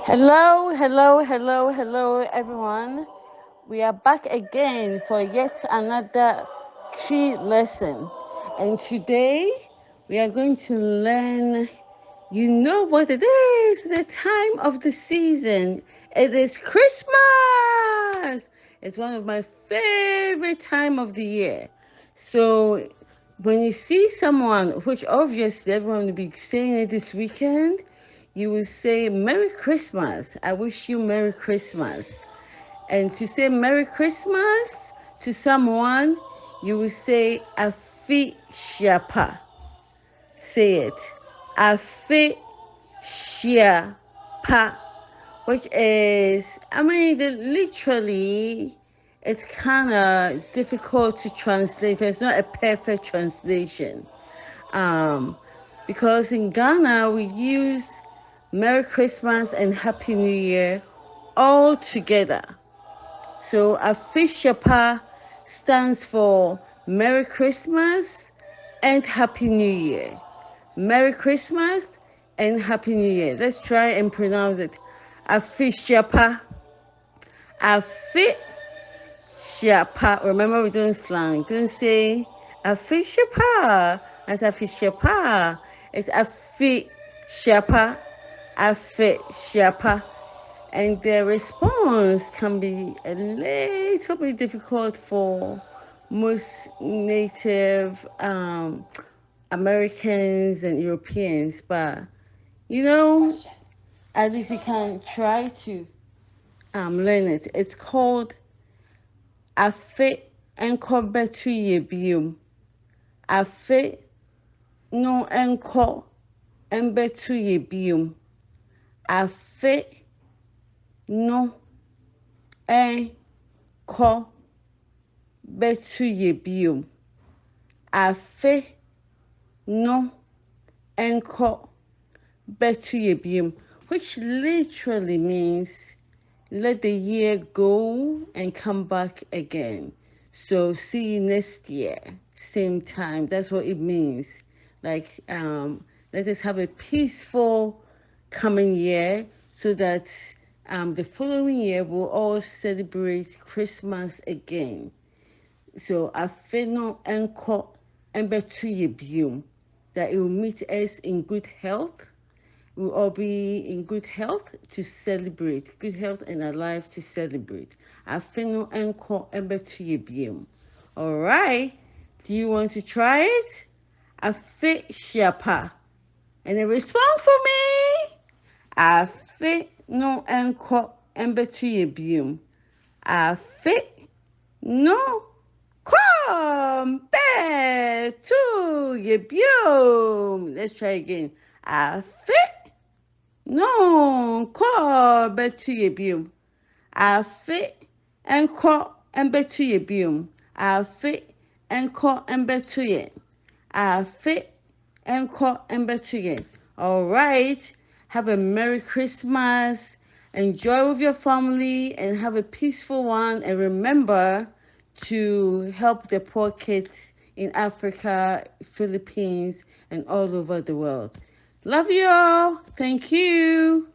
Hello, everyone. We are back again for yet another tree lesson. And today we are going to learn, you know what it is, the time of the season. It is Christmas. It's one of my favorite time of the year. So when you see someone, which obviously everyone will be saying it this weekend, you will say, Merry Christmas. I wish you Merry Christmas. And to say Merry Christmas to someone, you will say Afehyia. Say it. Afehyia, which is, literally, it's kind of difficult to translate. It's not a perfect translation. Um, because in Ghana, we use Merry Christmas and Happy New Year all together. So Afehyia stands for Merry Christmas and Happy New Year. Merry Christmas and Happy New Year. Let's try and pronounce it. Afehyia. Afehyia. Remember, we don't slang. Don't say Afehyia. That's Afehyia. It's Afehyia. Afehyia. And the response can be a little bit difficult for most native Americans and Europeans, but at least you can try to learn it. It's called Afe Enko Betu Yebium. Afe no Enko Embetu Yebium. Afe no Enko Betu Yebium. Afe no Enko Betu Yebium, which literally means let the year go and come back again. So see you next year, same time. That's what it means. Like, let us have a peaceful coming year so that the following year we'll all celebrate Christmas again. So afe no enko embetu yebium, that it will meet us in good health. We'll all be in good health to celebrate, good health and alive to celebrate. Afe no enko embetu yebium. All right. Do you want to try it? Afehyia. And then respond for me. Afe no enko embetu yebium. Afe no compare to yebium. Let's try again. Afe no compare to yebium. Afe enko embetu yebium. Afe enko embetu ye. Afe enko embetu ye. All right. Have a Merry Christmas. Enjoy with your family and have a peaceful one. And remember to help the poor kids in Africa, Philippines, and all over the world. Love you all. Thank you.